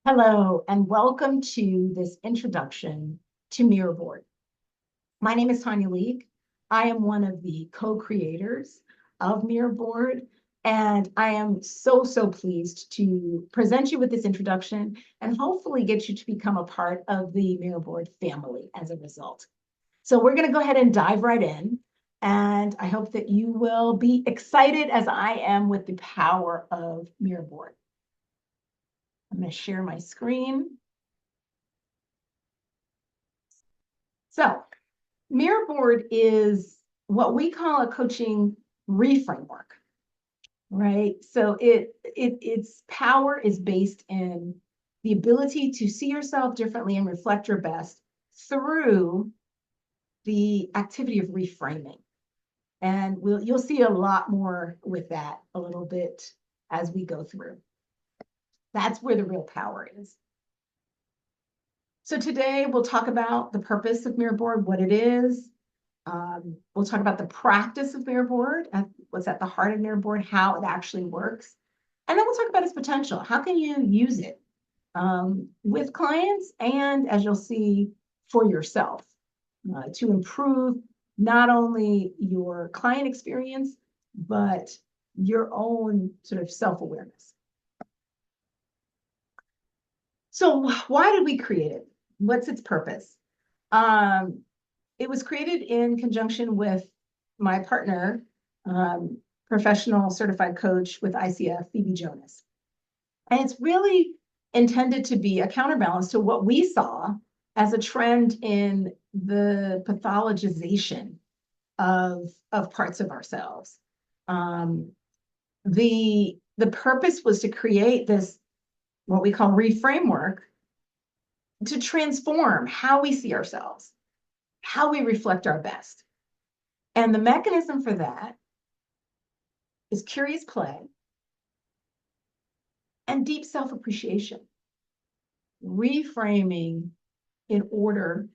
Hello, and welcome to this introduction to Mirror Board. My name is Tanya Leek. I am one of the co-creators of Mirror Board, and I am so pleased to present you with this introduction and hopefully get you to become a part of the Mirror Board family as a result. So we're going to go ahead and dive right in, and I hope that you will be excited as I am with the power of Mirror Board. I'm going to share my screen. So Mirror Board is what we call a coaching reframework, right? So its power is based in the ability to see yourself differently and reflect your best through the activity of reframing. And you'll see a lot more with that a little bit as we go through. That's where the real power is. So today we'll talk about the purpose of Mirror Board, what it is. We'll talk about the practice of Mirror Board, what's at the heart of Mirror Board, how it actually works. And then we'll talk about its potential. How can you use it with clients and, as you'll see, for yourself to improve not only your client experience, but your own sort of self-awareness. So why did we create it? What's its purpose? It was created in conjunction with my partner, professional certified coach with ICF, Phoebe Jonas. And it's really intended to be a counterbalance to what we saw as a trend in the pathologization of parts of ourselves. The purpose was to create this, what we call reframework, to transform how we see ourselves, how we reflect our best. And the mechanism for that is curious play and deep self-appreciation, reframing in order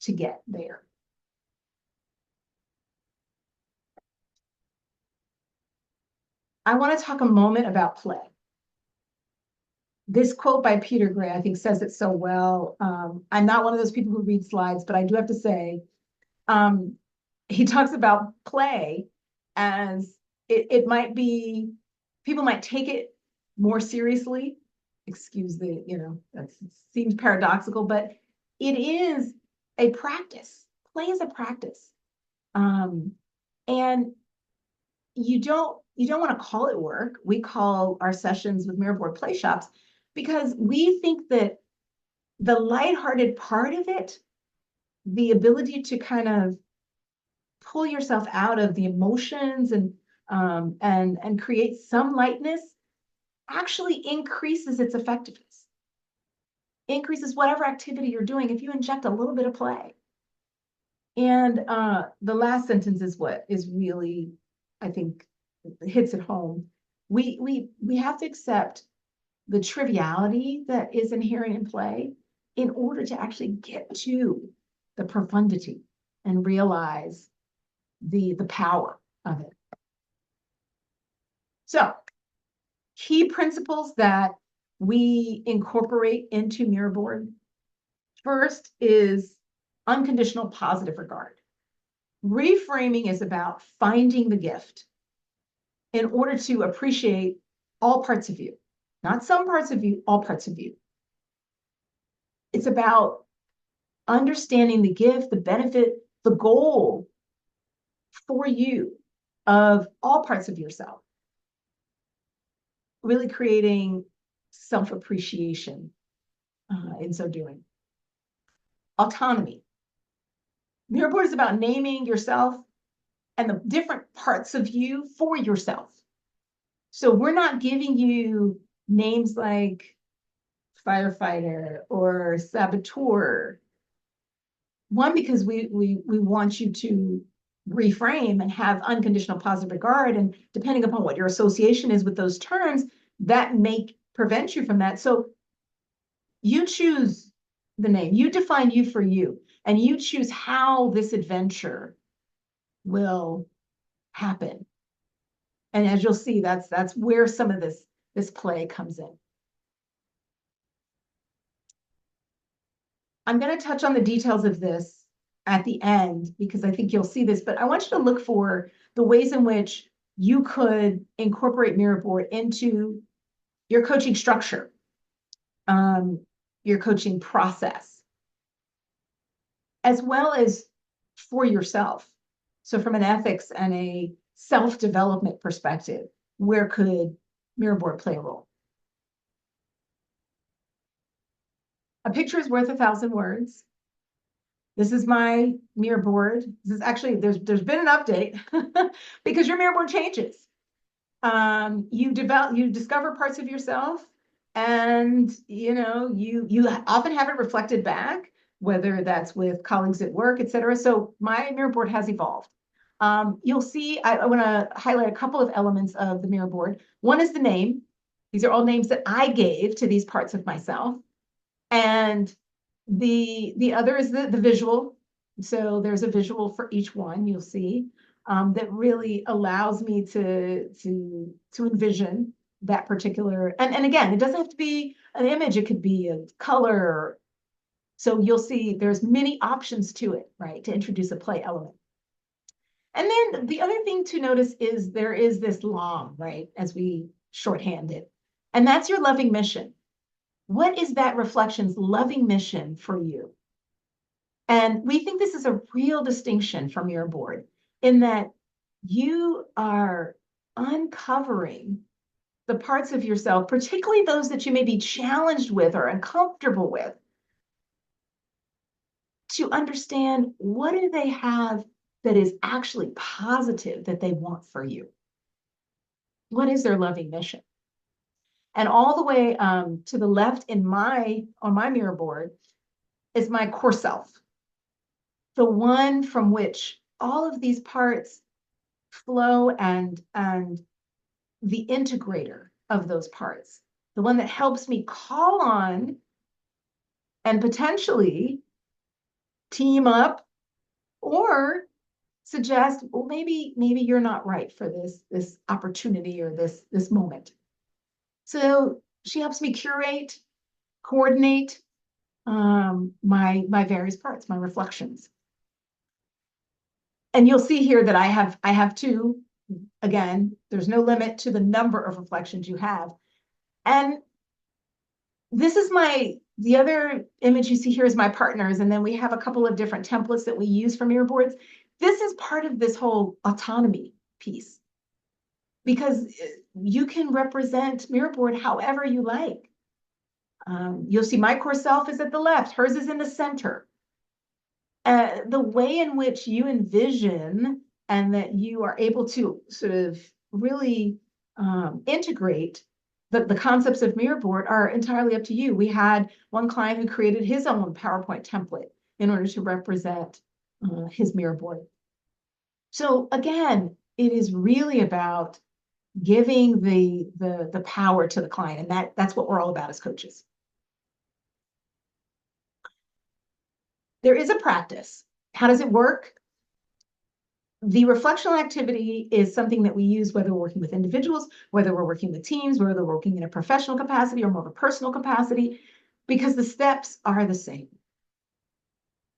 to get there. I want to talk a moment about play. This quote by Peter Gray, I think, says it so well. I'm not one of those people who read slides, but I do have to say, he talks about play as it might be, people might take it more seriously. Excuse the, that seems paradoxical, but it is a practice. Play is a practice. And you don't want to call it work. We call our sessions with Mirror Board play shops because we think that the lighthearted part of it, the ability to kind of pull yourself out of the emotions and create some lightness, actually increases its effectiveness, increases whatever activity you're doing if you inject a little bit of play. And the last sentence is what is really, I think, hits it home. We have to accept the triviality that is inherent in play in order to actually get to the profundity and realize the power of it. So, key principles that we incorporate into Mirror Board. First is unconditional positive regard. Reframing is about finding the gift in order to appreciate all parts of you, not some parts of you, all parts of you. It's about understanding the gift, the benefit, the goal for you of all parts of yourself. Really creating self-appreciation in so doing. Autonomy. Mirror Board is about naming yourself and the different parts of you for yourself. So we're not giving you names like firefighter or saboteur. One, because we want you to reframe and have unconditional positive regard, and depending upon what your association is with those terms, that may prevent you from that. So you choose the name, you define you for you, and you choose how this adventure will happen. And as you'll see, that's where some of this play comes in. I'm going to touch on the details of this at the end because I think you'll see this, but I want you to look for the ways in which you could incorporate mirror board into your coaching structure, your coaching process, as well as for yourself. So from an ethics and a self-development perspective, where could mirror board play a role? A picture is worth 1,000 words. This is my mirror board. This is actually, there's been an update because your mirror board changes. You discover parts of yourself, and you often have it reflected back, whether that's with colleagues at work, et cetera. So my mirror board has evolved. You'll see, I want to highlight a couple of elements of the mirror board. One is the name. These are all names that I gave to these parts of myself. And the other is the visual. So there's a visual for each one, you'll see, that really allows me to envision that particular, and again, it doesn't have to be an image, it could be a color. So you'll see there's many options to it, right, to introduce a play element. And then the other thing to notice is there is this LOM, right, as we shorthand it, and that's your loving mission. What is that reflection's loving mission for you? And we think this is a real distinction from your board in that you are uncovering the parts of yourself, particularly those that you may be challenged with or uncomfortable with, to understand what do they have that is actually positive that they want for you. What is their loving mission? And all the way to the left on my mirror board is my core self, the one from which all of these parts flow, and the integrator of those parts, the one that helps me call on and potentially team up or suggest, well, maybe you're not right for this opportunity or this moment. So she helps me curate, coordinate my various parts, my reflections. And you'll see here that I have two. Again, there's no limit to the number of reflections you have. And this is the other image you see here is my partners. And then we have a couple of different templates that we use for mirror boards. This is part of this whole autonomy piece, because you can represent mirror board however you like. You'll see my core self is at the left, hers is in the center. The way in which you envision and that you are able to sort of really integrate the concepts of mirror board are entirely up to you. We had one client who created his own PowerPoint template in order to represent his mirror board. So again, it is really about giving the power to the client, and that's what we're all about as coaches. There is a practice. How does it work? The reflectional activity is something that we use whether we're working with individuals, whether we're working with teams, whether we're working in a professional capacity or more of a personal capacity, because the steps are the same.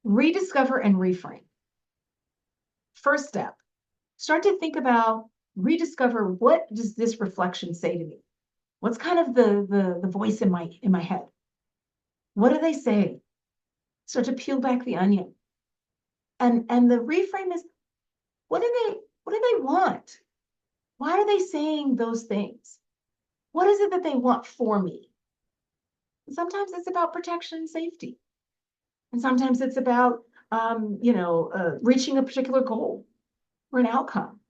Rediscover and reframe. First step, start to think about, rediscover, what does this reflection say to me? What's kind of the voice in my head? What do they say? Start to peel back the onion. And the reframe is, what do they want? Why are they saying those things? What is it that they want for me? And sometimes it's about protection and safety. And sometimes it's about reaching a particular goal or an outcome.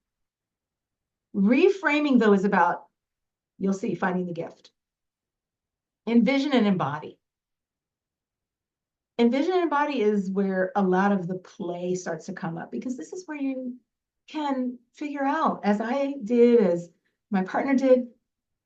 Reframing, though, is about, you'll see, finding the gift. Envision and embody. Envision and embody is where a lot of the play starts to come up, because this is where you can figure out, as I did, as my partner did,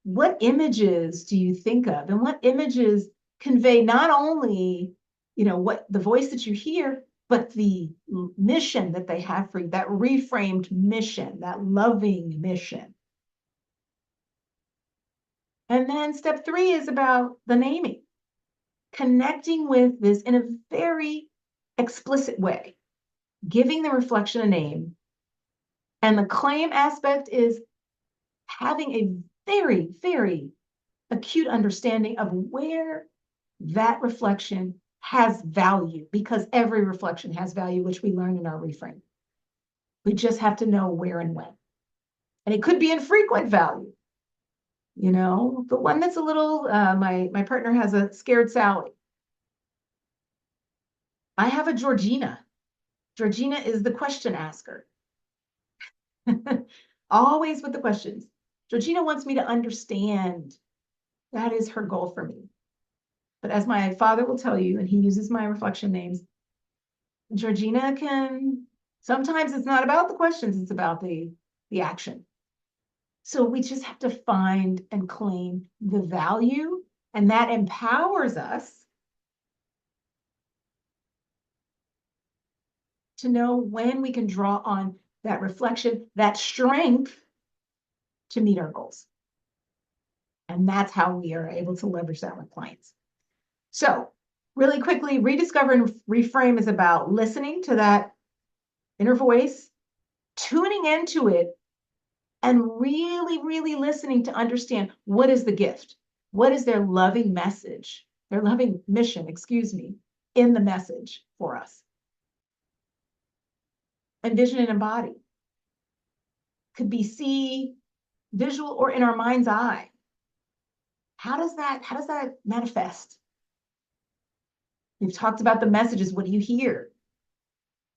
what images do you think of, and what images convey not only, what the voice that you hear, but the mission that they have for you, that reframed mission, that loving mission. And then step 3 is about the naming. connecting with this in a very explicit way, giving the reflection a name. And the claim aspect is having a very, very acute understanding of where that reflection has value, because every reflection has value, which we learn in our reframe. We just have to know where and when. And it could be infrequent value. You know, the one that's a little, my partner has a scared Sally. I have a Georgina. Georgina is the question asker. Always with the questions. Georgina wants me to understand. That is her goal for me. But as my father will tell you, and he uses my reflection names, Georgina can, sometimes it's not about the questions, it's about the action. So we just have to find and claim the value, and that empowers us to know when we can draw on that reflection, that strength to meet our goals. And that's how we are able to leverage that with clients. So really quickly, rediscover and reframe is about listening to that inner voice, tuning into it, and really, really listening to understand what is the gift, what is their loving message, their loving mission, in the message for us. Envision and embody. Could be see, visual, or in our mind's eye. How does that manifest? We've talked about the messages. What do you hear?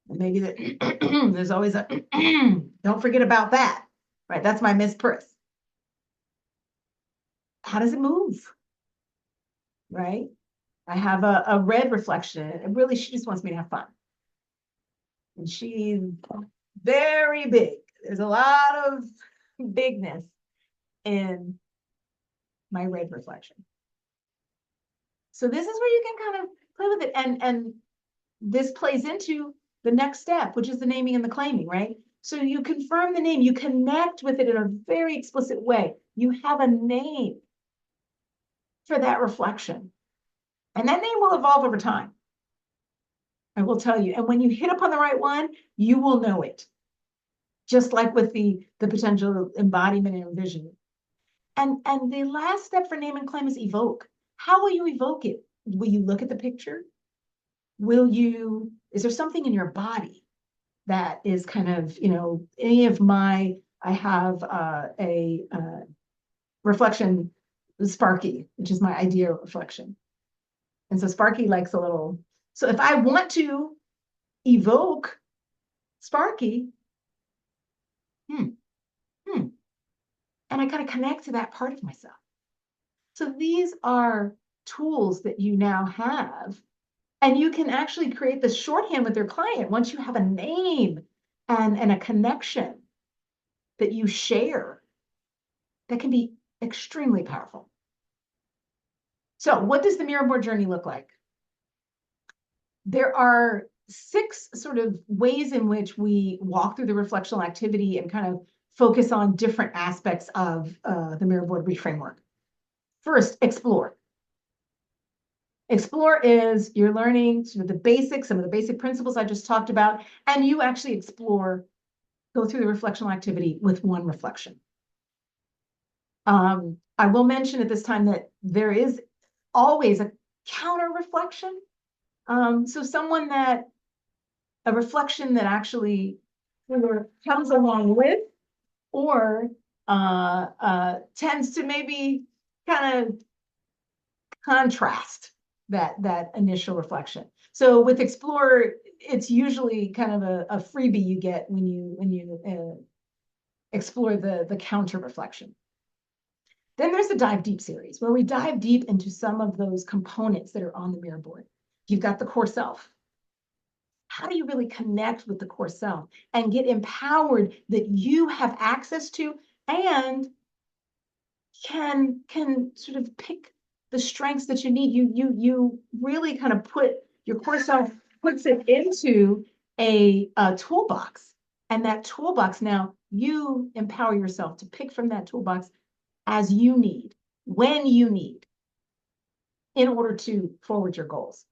And maybe there's always a don't forget about that, right? That's my Miss Priss. How does it move? Right? I have a red reflection, and really she just wants me to have fun. And she's very big. There's a lot of bigness in my red reflection. So this is where you can kind of play with it. And this plays into the next step, which is the naming and the claiming, right? So you confirm the name, you connect with it in a very explicit way. You have a name for that reflection. And that name will evolve over time. I will tell you. And when you hit upon the right one, you will know it. Just like with the potential embodiment and envisioning. And the last step for name and claim is evoke. How will you evoke it? Will you look at the picture? Is there something in your body that is kind of, I have a reflection, Sparky, which is my idea reflection. And so Sparky likes a little, so if I want to evoke Sparky, and I kind of connect to that part of myself. So these are tools that you now have, and you can actually create the shorthand with your client once you have a name and a connection that you share that can be extremely powerful. So what does the mirror board journey look like? There are 6 sort of ways in which we walk through the reflectional activity and kind of focus on different aspects of the mirror board reframework. First, explore. Explore is you're learning sort of the basics, some of the basic principles I just talked about, and you actually go through the reflectional activity with one reflection. I will mention at this time that there is always a counter reflection. So a reflection that actually comes along with or tends to maybe kind of contrast that initial reflection. So with Explore, it's usually kind of a freebie you get when you explore the counter reflection. Then there's the Dive Deep series, where we dive deep into some of those components that are on the mirror board. You've got the core self. How do you really connect with the core self and get empowered that you have access to and can sort of pick the strengths that you need? You really kind of put your core self puts it into a toolbox, and that toolbox, now you empower yourself to pick from that toolbox as you need, when you need, in order to forward your goals.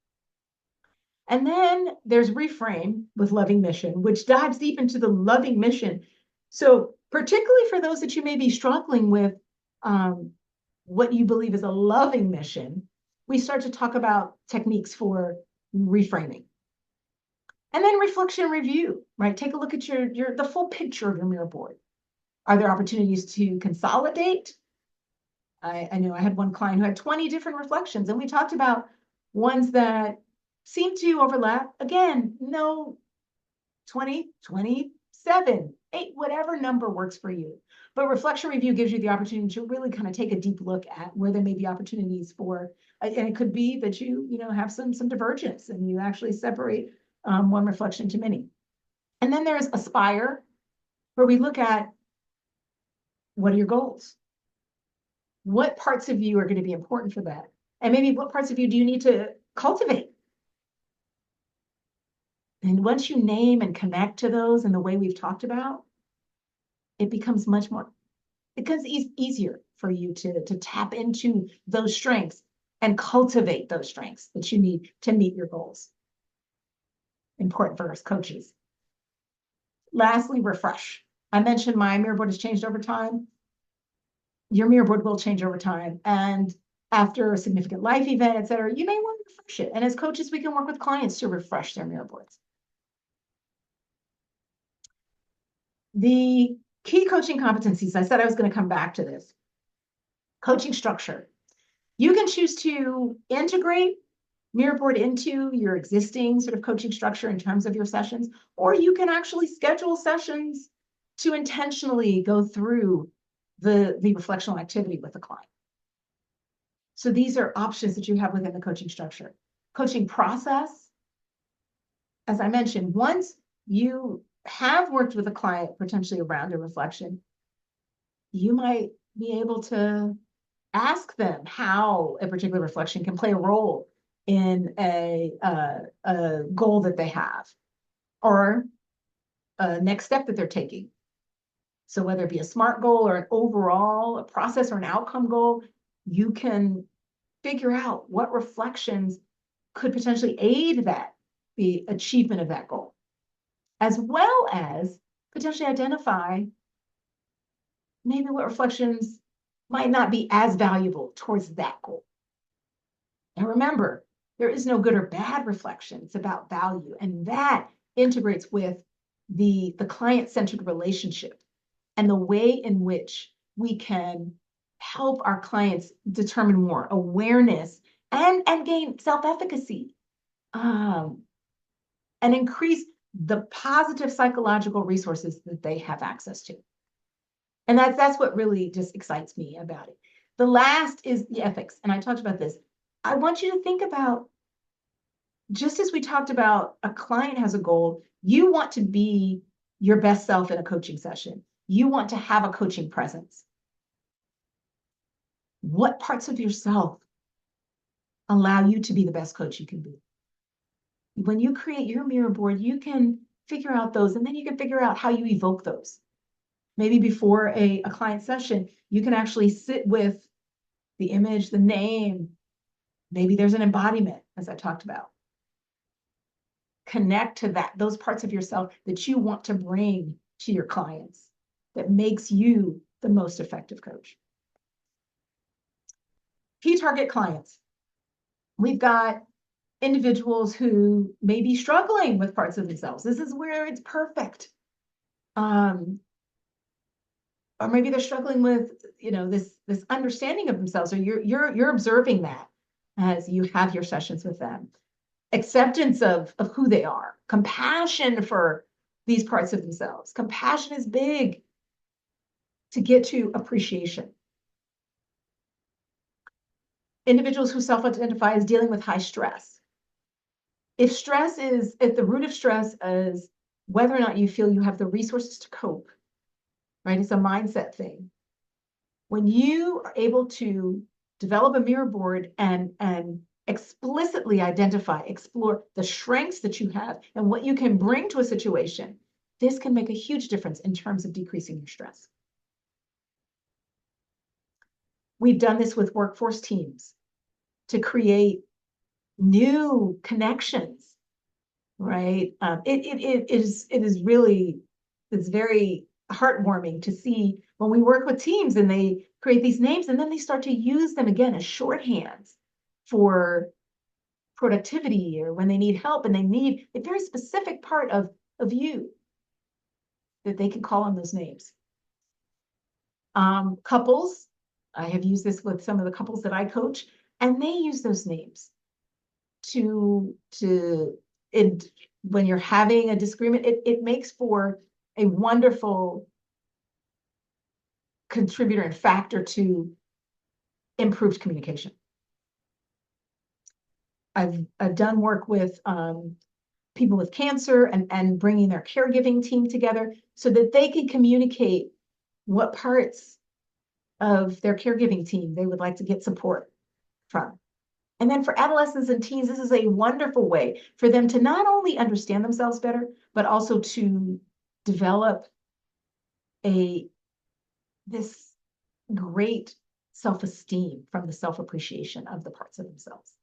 And then there's reframe with loving mission, which dives deep into the loving mission. So particularly for those that you may be struggling with what you believe is a loving mission, we start to talk about techniques for reframing. And then reflection review, right? Take a look at the full picture of your mirror board. Are there opportunities to consolidate? I know I had one client who had 20 different reflections, and we talked about ones that seem to overlap. Again, no 20, 27, 8, whatever number works for you. But reflection review gives you the opportunity to really kind of take a deep look at where there may be opportunities for, and it could be that you have some divergence and you actually separate one reflection to many. And then there's aspire, where we look at what are your goals? What parts of you are going to be important for that? And maybe what parts of you do you need to cultivate? And once you name and connect to those in the way we've talked about, it becomes easier for you to tap into those strengths and cultivate those strengths that you need to meet your goals. Important for us coaches. Lastly, refresh. I mentioned my mirror board has changed over time. Your mirror board will change over time. And after a significant life event, et cetera, you may want to refresh it. And as coaches, we can work with clients to refresh their mirror boards. The key coaching competencies, I said I was going to come back to this. Coaching structure. You can choose to integrate mirror board into your existing sort of coaching structure in terms of your sessions, or you can actually schedule sessions to intentionally go through the reflectional activity with the client. So these are options that you have within the coaching structure. Coaching process, as I mentioned, once you have worked with a client potentially around a reflection, you might be able to ask them how a particular reflection can play a role in a goal that they have or a next step that they're taking. So whether it be a SMART goal or an overall, a process or an outcome goal, you can figure out what reflections could potentially aid the achievement of that goal, as well as potentially identify maybe what reflections might not be as valuable towards that goal. And remember, there is no good or bad reflection. It's about value. And that integrates with the client-centered relationship and the way in which we can help our clients determine more awareness and gain self-efficacy and increase the positive psychological resources that they have access to. And that's what really just excites me about it. The last is the ethics. And I talked about this. I want you to think about, just as we talked about, a client has a goal, you want to be your best self in a coaching session. You want to have a coaching presence. What parts of yourself allow you to be the best coach you can be? When you create your mirror board, you can figure out those, and then you can figure out how you evoke those. Maybe before a client session, you can actually sit with the image, the name. Maybe there's an embodiment, as I talked about. Connect to those parts of yourself that you want to bring to your clients that makes you the most effective coach. Key target clients. We've got individuals who may be struggling with parts of themselves. This is where it's perfect. Or maybe they're struggling with, this understanding of themselves, or you're observing that as you have your sessions with them. Acceptance of who they are, compassion for these parts of themselves. Compassion is big to get to appreciation. Individuals who self-identify as dealing with high stress. If the root of stress is whether or not you feel you have the resources to cope, right? It's a mindset thing. When you are able to develop a mirror board and explicitly explore the strengths that you have and what you can bring to a situation, this can make a huge difference in terms of decreasing your stress. We've done this with workforce teams. to create new connections, right? It is really, it's very heartwarming to see when we work with teams and they create these names and then they start to use them again as shorthands for productivity, or when they need help and they need a very specific part of you, that they can call on those names. Couples, I have used this with some of the couples that I coach, and they use those names to when you're having a disagreement, it makes for a wonderful contributor and factor to improved communication. I've done work with people with cancer and bringing their caregiving team together so that they can communicate what parts of their caregiving team they would like to get support from. And then for adolescents and teens, this is a wonderful way for them to not only understand themselves better, but also to develop this great self-esteem from the self-appreciation of the parts of themselves.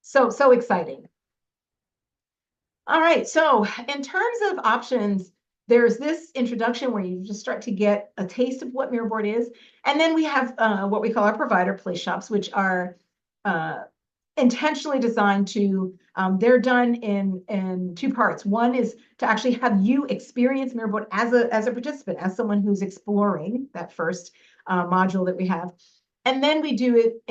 So exciting. All right, so in terms of options, there's this introduction where you just start to get a taste of what Mirrorboard is. And then we have what we call our provider play shops, which are intentionally designed to, they're done in two parts. One is to actually have you experience Mirrorboard as a participant, as someone who's exploring that first module that we have. And then we do it,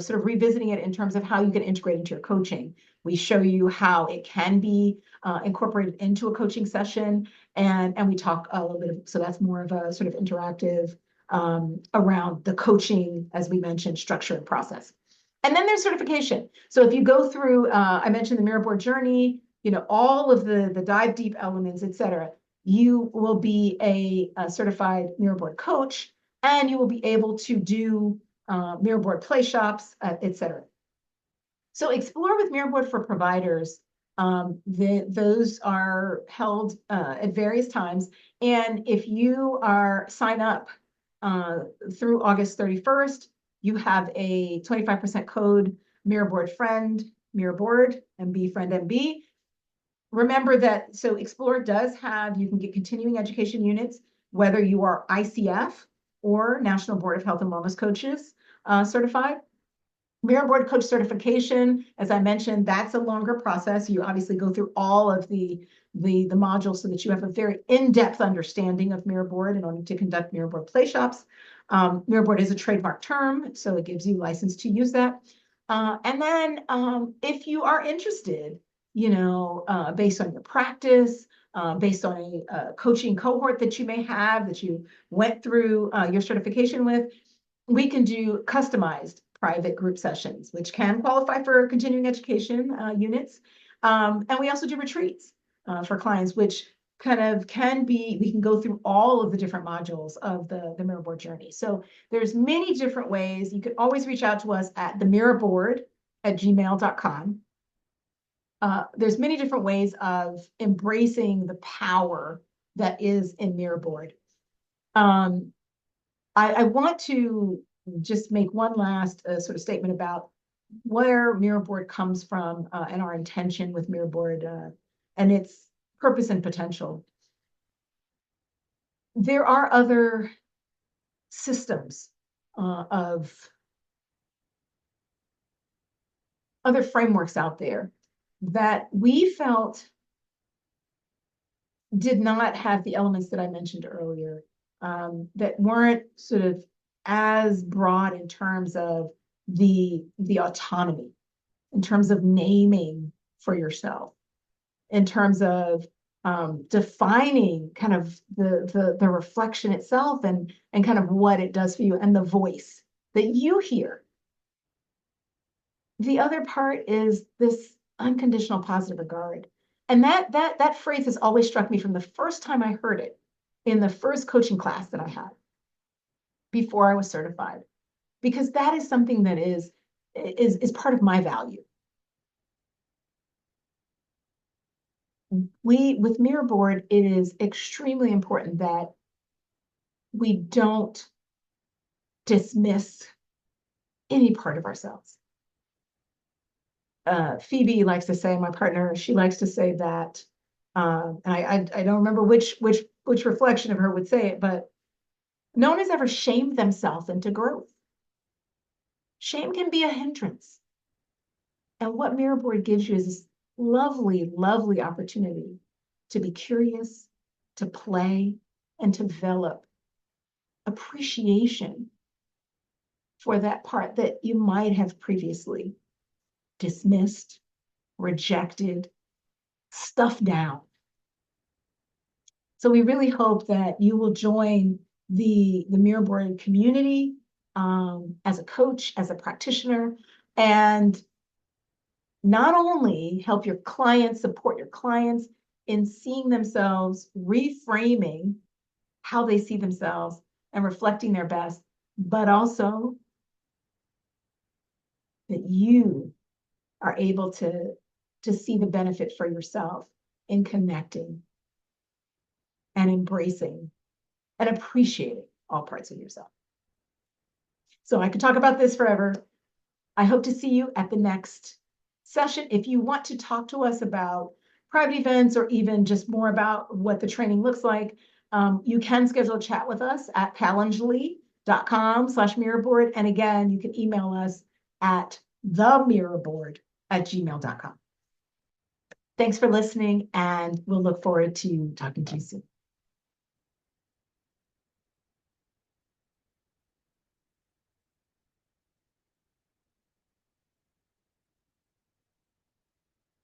sort of revisiting it in terms of how you can integrate into your coaching. We show you how it can be incorporated into a coaching session, and we talk a little bit so that's more of a sort of interactive around the coaching, as we mentioned, structure and process. And then there's certification. So if you go through, I mentioned the Mirrorboard journey, all of the dive deep elements, et cetera, you will be a certified Mirrorboard coach, and you will be able to do Mirrorboard play shops, et cetera. So Explore with Mirrorboard for providers, those are held at various times. And if you sign up through August 31st, you have a 25% code, Mirrorboard Friend, Mirrorboard, MB Friend MB. Remember that, so Explore does have, you can get continuing education units, whether you are ICF or National Board of Health and Wellness Coaches certified. Mirrorboard coach certification, as I mentioned, that's a longer process. You obviously go through all of the modules so that you have a very in-depth understanding of Mirrorboard in order to conduct Mirrorboard play shops. Mirrorboard is a trademark term, so it gives you license to use that. And then if you are interested, based on your practice, based on a coaching cohort that you may have, that you went through your certification with, we can do customized private group sessions, which can qualify for continuing education units. And we also do retreats for clients, which kind of we can go through all of the different modules of the Mirrorboard journey. So there's many different ways. You can always reach out to us at themirrorboard@gmail.com. There's many different ways of embracing the power that is in Mirrorboard. I want to just make one last sort of statement about where Mirrorboard comes from and our intention with Mirrorboard and its purpose and potential. There are other systems of other frameworks out there that we felt did not have the elements that I mentioned earlier, that weren't sort of as broad in terms of the autonomy, in terms of naming for yourself, in terms of defining kind of the reflection itself and kind of what it does for you and the voice that you hear. The other part is this unconditional positive regard. And that phrase has always struck me from the first time I heard it in the first coaching class that I had before I was certified, because that is something that is part of my value. With Mirrorboard, it is extremely important that we don't dismiss any part of ourselves. Phoebe likes to say, my partner, she likes to say that, and I don't remember which reflection of her would say it, but no one has ever shamed themselves into growth. Shame can be a hindrance. And what Mirror Board gives you is this lovely, lovely opportunity to be curious, to play, and to develop appreciation for that part that you might have previously dismissed, rejected, stuffed down. So we really hope that you will join the Mirror Board community as a coach, as a practitioner, and not only help your clients, support your clients in seeing themselves, reframing how they see themselves and reflecting their best, but also that you are able to see the benefit for yourself in connecting and embracing and appreciating all parts of yourself. So I could talk about this forever. I hope to see you at the next session. If you want to talk to us about private events or even just more about what the training looks like, you can schedule a chat with us at calendly.com/mirrorboard. And again, you can email us at themirrorboard@gmail.com. Thanks for listening, and we'll look forward to talking to you soon.